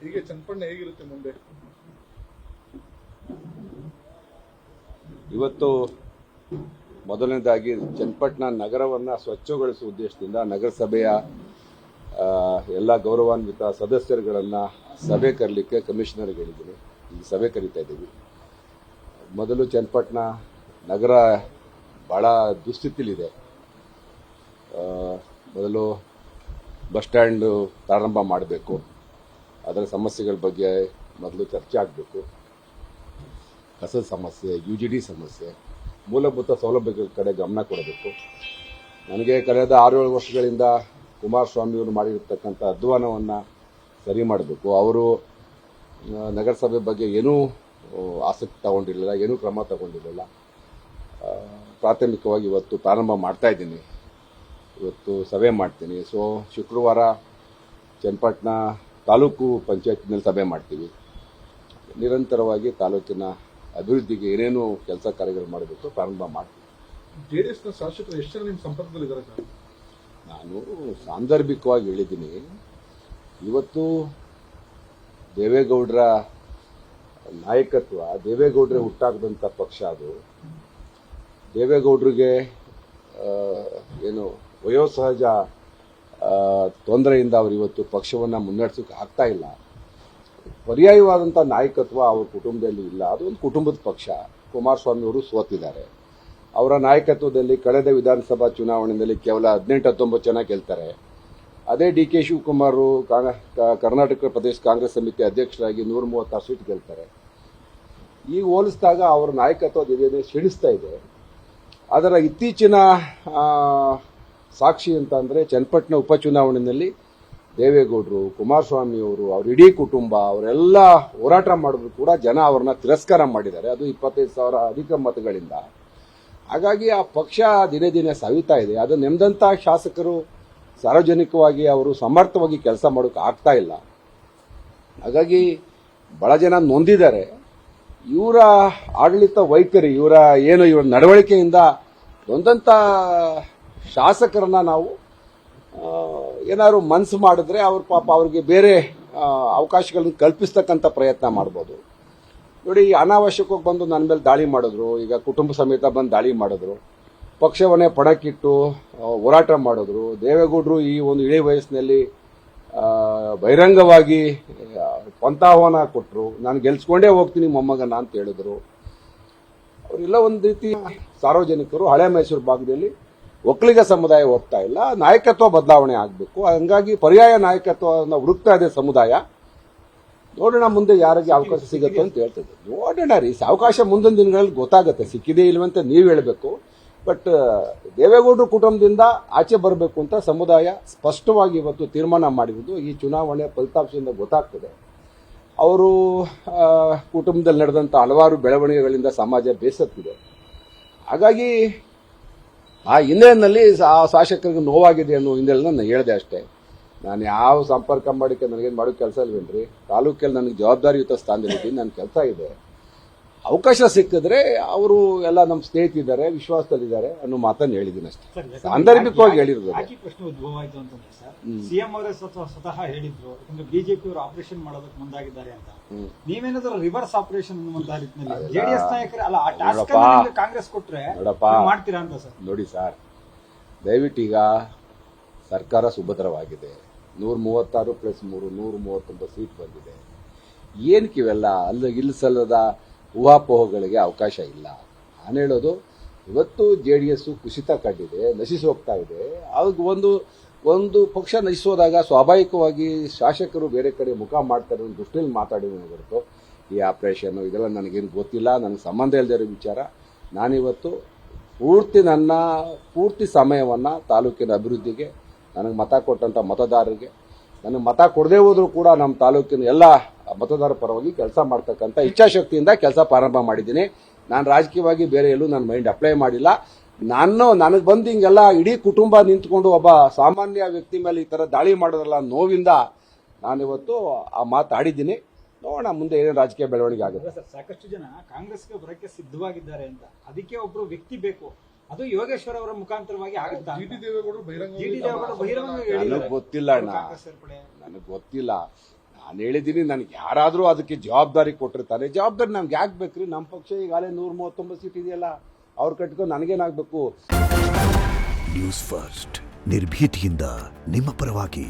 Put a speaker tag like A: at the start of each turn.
A: ಹೀಗೆ ಚನ್ನಪಣ್ಣ ಹೇಗಿರುತ್ತೆ ಮುಂದೆ?
B: ಇವತ್ತು ಮೊದಲನೇದಾಗಿ ಚನ್ನಪಟ್ಟಣ ನಗರವನ್ನು ಸ್ವಚ್ಛಗೊಳಿಸುವ ಉದ್ದೇಶದಿಂದ ನಗರಸಭೆಯ ಎಲ್ಲ ಗೌರವಾನ್ವಿತ ಸದಸ್ಯರುಗಳನ್ನು ಸಭೆ ಕರೀಲಿಕ್ಕೆ ಕಮಿಷನರ್ಗೆ ಹೇಳಿದ್ದೀನಿ. ಈಗ ಸಭೆ ಕರೀತಾ ಇದ್ದೀವಿ. ಮೊದಲು ಚನ್ನಪಟ್ಟಣ ನಗರ ಭಾಳ ದುಸ್ಥಿತಿಲಿದೆ. ಮೊದಲು ಬಸ್ ಸ್ಟ್ಯಾಂಡು ಪ್ರಾರಂಭ ಮಾಡಬೇಕು. ಅದರ ಸಮಸ್ಯೆಗಳ ಬಗ್ಗೆ ಮೊದಲು ಚರ್ಚೆ ಆಗಬೇಕು. ಕಸದ ಸಮಸ್ಯೆ, UGD ಸಮಸ್ಯೆ, ಮೂಲಭೂತ ಸೌಲಭ್ಯಗಳ ಕಡೆ ಗಮನ ಕೊಡಬೇಕು. ನನಗೆ ಕಳೆದ 6-7 ವರ್ಷಗಳಿಂದ ಕುಮಾರಸ್ವಾಮಿಯವರು ಮಾಡಿರತಕ್ಕಂಥ ಅಧ್ವಾನವನ್ನು ಸರಿ ಮಾಡಬೇಕು. ಅವರು ನಗರಸಭೆ ಬಗ್ಗೆ ಏನೂ ಆಸಕ್ತಿ ತಗೊಂಡಿರಲಿಲ್ಲ, ಏನೂ ಕ್ರಮ ತಗೊಂಡಿರಲಿಲ್ಲ. ಪ್ರಾಥಮಿಕವಾಗಿ ಇವತ್ತು ಪ್ರಾರಂಭ ಮಾಡ್ತಾ ಇದ್ದೀನಿ. ಇವತ್ತು ಸಭೆ ಮಾಡ್ತೀನಿ. ಸೊ ಶುಕ್ರವಾರ ಚನ್ನಪಟ್ಟಣ ತಾಲೂಕು ಪಂಚಾಯತ್ನಲ್ಲಿ ಸಭೆ ಮಾಡ್ತೀವಿ. ನಿರಂತರವಾಗಿ ತಾಲೂಕಿನ ಅಭಿವೃದ್ಧಿಗೆ ಏನೇನು ಕೆಲಸ ಕಾರ್ಯಗಳು ಮಾಡಬೇಕು ಪ್ರಾರಂಭ ಮಾಡ್ತೀವಿ.
A: ಜೆಡಿಎಸ್ನ ಶಾಸಕರು ಎಷ್ಟು ಜನ ನಿಮ್ಮ ಸಂಪರ್ಕದಲ್ಲಿದ್ದಾರೆ ಸರ್?
B: ನಾನು ಸಾಂದರ್ಭಿಕವಾಗಿ ಹೇಳಿದ್ದೀನಿ. ಇವತ್ತು ದೇವೇಗೌಡರ ನಾಯಕತ್ವ, ದೇವೇಗೌಡರೇ ಹುಟ್ಟಾಕದಂಥ ಪಕ್ಷ ಅದು. ದೇವೇಗೌಡರಿಗೆ ಏನು ವಯೋಸಹಜ ತೊಂದರೆಯಿಂದ ಅವರು ಇವತ್ತು ಪಕ್ಷವನ್ನು ಮುನ್ನಡೆಸೋಕೆ ಆಗ್ತಾ ಇಲ್ಲ. ಪರ್ಯಾಯವಾದಂಥ ನಾಯಕತ್ವ ಅವ್ರ ಕುಟುಂಬದಲ್ಲಿ ಇಲ್ಲ. ಅದೊಂದು ಕುಟುಂಬದ ಪಕ್ಷ. ಕುಮಾರಸ್ವಾಮಿ ಅವರು ಸೋತಿದ್ದಾರೆ. ಅವರ ನಾಯಕತ್ವದಲ್ಲಿ ಕಳೆದ ವಿಧಾನಸಭಾ ಚುನಾವಣೆಯಲ್ಲಿ ಕೇವಲ 18-19 ಜನ ಗೆಲ್ತಾರೆ. ಅದೇ DK ಶಿವಕುಮಾರ್ ಕರ್ನಾಟಕ ಪ್ರದೇಶ ಕಾಂಗ್ರೆಸ್ ಸಮಿತಿ ಅಧ್ಯಕ್ಷರಾಗಿ 136 ಸೀಟ್ ಗೆಲ್ತಾರೆ. ಈಗ ಹೋಲಿಸಿದಾಗ ಅವರ ನಾಯಕತ್ವ ದಿನೇ ಕ್ಷೀಣಿಸ್ತಾ ಇದೆ. ಅದರ ಇತ್ತೀಚಿನ ಸಾಕ್ಷಿ ಅಂತ ಅಂದರೆ ಚನ್ನಪಟ್ಟಣ ಉಪಚುನಾವಣೆಯಲ್ಲಿ ದೇವೇಗೌಡರು, ಕುಮಾರಸ್ವಾಮಿಯವರು, ಅವ್ರ ಇಡೀ ಕುಟುಂಬ ಅವರೆಲ್ಲ ಹೋರಾಟ ಮಾಡಿದ್ರು ಕೂಡ ಜನ ಅವ್ರನ್ನ ತಿರಸ್ಕಾರ ಮಾಡಿದ್ದಾರೆ. ಅದು 25,000 ಅಧಿಕ ಮತಗಳಿಂದ. ಹಾಗಾಗಿ ಆ ಪಕ್ಷ ದಿನೇ ದಿನೇ ಸವಿತಾ ಇದೆ. ಅದು ನೆಮ್ಮದಂಥ ಶಾಸಕರು ಸಾರ್ವಜನಿಕವಾಗಿ ಅವರು ಸಮರ್ಥವಾಗಿ ಕೆಲಸ ಮಾಡೋಕೆ ಆಗ್ತಾ ಇಲ್ಲ. ಹಾಗಾಗಿ ಬಹಳ ಜನ ನೊಂದಿದ್ದಾರೆ. ಇವರ ಆಡಳಿತ ವೈಖರಿ, ಇವರ ನಡವಳಿಕೆಯಿಂದ ನೊಂದಂಥ ಶಾಸಕರನ್ನ ನಾವು ಏನಾದ್ರು ಮನಸ್ಸು ಮಾಡಿದ್ರೆ ಅವ್ರ ಪಾಪ ಅವ್ರಿಗೆ ಬೇರೆ ಅವಕಾಶಗಳನ್ನು ಕಲ್ಪಿಸ್ತಕ್ಕಂಥ ಪ್ರಯತ್ನ ಮಾಡ್ಬೋದು. ನೋಡಿ, ಅನಾವಶ್ಯಕವಾಗಿ ಬಂದು ನನ್ನ ಮೇಲೆ ದಾಳಿ ಮಾಡಿದ್ರು. ಈಗ ಕುಟುಂಬ ಸಮೇತ ಬಂದು ದಾಳಿ ಮಾಡಿದ್ರು. ಪಕ್ಷವನ್ನೇ ಪಣಕ್ಕಿಟ್ಟು ಹೋರಾಟ ಮಾಡಿದ್ರು. ದೇವೇಗೌಡರು ಈ ಒಂದು ಇಳಿ ವಯಸ್ಸಿನಲ್ಲಿ ಬಹಿರಂಗವಾಗಿ ಪಂಥಾಹ್ವಾನ ಕೊಟ್ಟರು. ನಾನು ಗೆಲ್ಸ್ಕೊಂಡೇ ಹೋಗ್ತೀನಿ ಮೊಮ್ಮಗನ ಅಂತ ಹೇಳಿದ್ರು. ಅವರೆಲ್ಲ ಒಂದು ರೀತಿ ಸಾರ್ವಜನಿಕರು ಹಳೆ ಮೈಸೂರು ಭಾಗದಲ್ಲಿ ಒಕ್ಕಲಿಗ ಸಮುದಾಯ ಹೋಗ್ತಾ ಇಲ್ಲ. ನಾಯಕತ್ವ ಬದಲಾವಣೆ ಆಗಬೇಕು. ಹಂಗಾಗಿ ಪರ್ಯಾಯ ನಾಯಕತ್ವವನ್ನು ಹುಡುಕ್ತಾ ಇದೆ ಸಮುದಾಯ. ನೋಡೋಣ ಮುಂದೆ ಯಾರಿಗೆ ಅವಕಾಶ ಸಿಗುತ್ತೆ ಅಂತ ಹೇಳ್ತದೆ. ನೋಡೋಣ ರೀ, ಅವಕಾಶ ಮುಂದಿನ ದಿನಗಳಲ್ಲಿ ಗೊತ್ತಾಗುತ್ತೆ. ಸಿಕ್ಕಿದೆ ಇಲ್ವಂತ ನೀವು ಹೇಳಬೇಕು. ಬಟ್ ದೇವೇಗೌಡರ ಕುಟುಂಬದಿಂದ ಆಚೆ ಬರಬೇಕು ಅಂತ ಸಮುದಾಯ ಸ್ಪಷ್ಟವಾಗಿ ಇವತ್ತು ತೀರ್ಮಾನ ಮಾಡಿರುವುದು ಈ ಚುನಾವಣೆ ಫಲಿತಾಂಶದಿಂದ ಗೊತ್ತಾಗ್ತದೆ. ಅವರು ಕುಟುಂಬದಲ್ಲಿ ನಡೆದಂಥ ಹಲವಾರು ಬೆಳವಣಿಗೆಗಳಿಂದ ಸಮಾಜ ಬೇಸತ್ತಿದೆ. ಹಾಗಾಗಿ ಆ ಹಿನ್ನೆಲೆಯಲ್ಲಿ ಆ ಶಾಸಕರಿಗೆ ನೋವಾಗಿದೆ ಅನ್ನೋ ಹಿನ್ನೆಲೆಯಲ್ಲಿ ನಾನು ಹೇಳಿದೆ ಅಷ್ಟೇ. ನಾನು ಯಾವ ಸಂಪರ್ಕ ಮಾಡೋಕ್ಕೆ ನನಗೇನು ಮಾಡೋ ಕೆಲಸ ಇಲ್ವೇನ್ರಿ. ತಾಲೂಕಲ್ಲಿ ನನಗೆ ಜವಾಬ್ದಾರಿಯುತ ಸ್ಥಾನದಲ್ಲಿದ್ದೀನಿ. ನನ್ನ ಕೆಲಸ ಇದೆ. ಅವಕಾಶ ಸಿಕ್ಕಿದ್ರೆ ಅವರು ಎಲ್ಲ ನಮ್ಮ ಸ್ನೇಹಿತರಿದ್ದಾರೆ, ವಿಶ್ವಾಸದಲ್ಲಿದ್ದಾರೆ ಅನ್ನೋ ಮಾತನ್ನು ಹೇಳಿದ್ದೀನಿ ಅಷ್ಟೇ. ಸಾಂದರ್ಭಿಕವಾಗಿ ಹೇಳಿರೋದು.
C: ಪ್ರಶ್ನೆ ಉದ್ಭವ ಆಯ್ತು ಅಂತಂದ್ರೆ ಸರ್, ಸಿಎಂ ಅವರೇ ಸ್ವತಃ ಹೇಳಿದ್ರು ಬಿಜೆಪಿ ಅವರು ಆಪರೇಷನ್ ಮಾಡೋದಕ್ಕೆ ಮುಂದಾಗಿದ್ದಾರೆ ಅಂತ. ನೀವೇನಾದ್ರೂ ರಿವರ್ಸ್ ಆಪರೇಷನ್ ಜೆಡಿಎಸ್ ನಾಯಕರು ಅಲ್ಲ ಆ ಟಾಸ್ಕ್ ಕಾಂಗ್ರೆಸ್ ಕೊಟ್ರೆ ಮಾಡ್ತೀರಾ ಅಂತ ಸರ್?
B: ನೋಡಿ ಸರ್, ದಯವಿಟ್ಟು ಈಗ ಸರ್ಕಾರ ಸುಭದ್ರವಾಗಿದೆ. 136 + 3 139 ಸೀಟ್ ಬಂದಿದೆ. ಏನಕ್ಕೆ ಇವೆಲ್ಲ ಇಲ್ಲಿ ಸಲ್ಲದ ಊಹಾಪೋಹಗಳಿಗೆ ಅವಕಾಶ ಇಲ್ಲ. ನಾನು ಹೇಳೋದು, ಇವತ್ತು JDS ಕುಸಿತ ಕಂಡಿದೆ, ನಶಿಸಿ ಹೋಗ್ತಾ ಇದೆ. ಅದು ಒಂದು ಪಕ್ಷ ನಶಿಸೋದಾಗ ಸ್ವಾಭಾವಿಕವಾಗಿ ಶಾಸಕರು ಬೇರೆ ಕಡೆ ಮುಖ ಮಾಡ್ತಾರೆ ಅನ್ನೋ ದೃಷ್ಟಿಯಲ್ಲಿ ಮಾತಾಡಿದ ಹೊರತು ಈ ಆಪರೇಷನ್ ಇದೆಲ್ಲ ನನಗೇನು ಗೊತ್ತಿಲ್ಲ. ನನಗೆ ಸಂಬಂಧ ಇಲ್ಲದೆ ಇರೋ ವಿಚಾರ. ನಾನಿವತ್ತು ನನ್ನ ಪೂರ್ತಿ ಸಮಯವನ್ನು ತಾಲೂಕಿನ ಅಭಿವೃದ್ಧಿಗೆ, ನನಗೆ ಮತ ಕೊಟ್ಟಂಥ ಮತದಾರರಿಗೆ, ನನಗೆ ಮತ ಕೊಡದೇ ಹೋದರೂ ಕೂಡ ನಮ್ಮ ತಾಲೂಕಿನ ಎಲ್ಲ ಮತದಾರ ಪರವಾಗಿ ಕೆಲಸ ಮಾಡ್ತಕ್ಕಂಥ ಇಚ್ಛಾಶಕ್ತಿಯಿಂದ ಕೆಲಸ ಪ್ರಾರಂಭ ಮಾಡಿದ್ದೀನಿ. ನಾನು ರಾಜಕೀಯವಾಗಿ ಬೇರೆ ಎಲ್ಲೂ ನನ್ನ ಮೈಂಡ್ ಅಪ್ಲೈ ಮಾಡಿಲ್ಲ. ನನಗೆ ಬಂದು ಹಿಂಗೆಲ್ಲ ಇಡೀ ಕುಟುಂಬ ನಿಂತ್ಕೊಂಡು ಒಬ್ಬ ಸಾಮಾನ್ಯ ವ್ಯಕ್ತಿ ಮೇಲೆ ಈ ಥರ ದಾಳಿ ಮಾಡೋದಲ್ಲ ನೋವಿಂದ ನಾನಿವತ್ತು ಆ ಮಾತಾಡಿದ್ದೀನಿ. ನೋಡೋಣ ಮುಂದೆ ಏನೇನು ರಾಜಕೀಯ ಬೆಳವಣಿಗೆ ಆಗುತ್ತೆ.
C: ಸಾಕಷ್ಟು ಜನ ಕಾಂಗ್ರೆಸ್ಗೆ ಬರಕ್ಕೆ ಸಿದ್ಧವಾಗಿದ್ದಾರೆ ಅಂತ, ಅದಕ್ಕೆ ಒಬ್ರು ವ್ಯಕ್ತಿ ಬೇಕು. ಅದು ಯೋಗೇಶ್ವರ್ ಅವರ ಮುಖಾಂತರವಾಗಿ ಆಗುತ್ತಾ?
B: ನನಗೆ ಗೊತ್ತಿಲ್ಲ ಅಣ್ಣ, ನನಗೆ ಗೊತ್ತಿಲ್ಲ. ನಾನು ಹೇಳಿದ್ದೀನಿ, ನನಗೆ ಯಾರಾದರೂ ಅದಕ್ಕೆ ಜವಾಬ್ದಾರಿ ಕೊಟ್ಟಿರ್ತಾರೆ. ಜವಾಬ್ದಾರಿ ನಮ್ಗೆ ಯಾಕೆ ಬೇಕ್ರಿ? ನಮ್ಮ ಪಕ್ಷ ಈಗಾಗಲೇ 139 ಸೀಟ್ ಇದೆಯಲ್ಲ, ಅವ್ರು ಕಟ್ಕೊಂಡು ನನಗೇನಾಗಬೇಕು?
D: ನ್ಯೂಸ್ ಫಸ್ಟ್ ನಿರ್ಭೀತಿಯಿಂದ ನಿಮ್ಮ ಪರವಾಗಿ.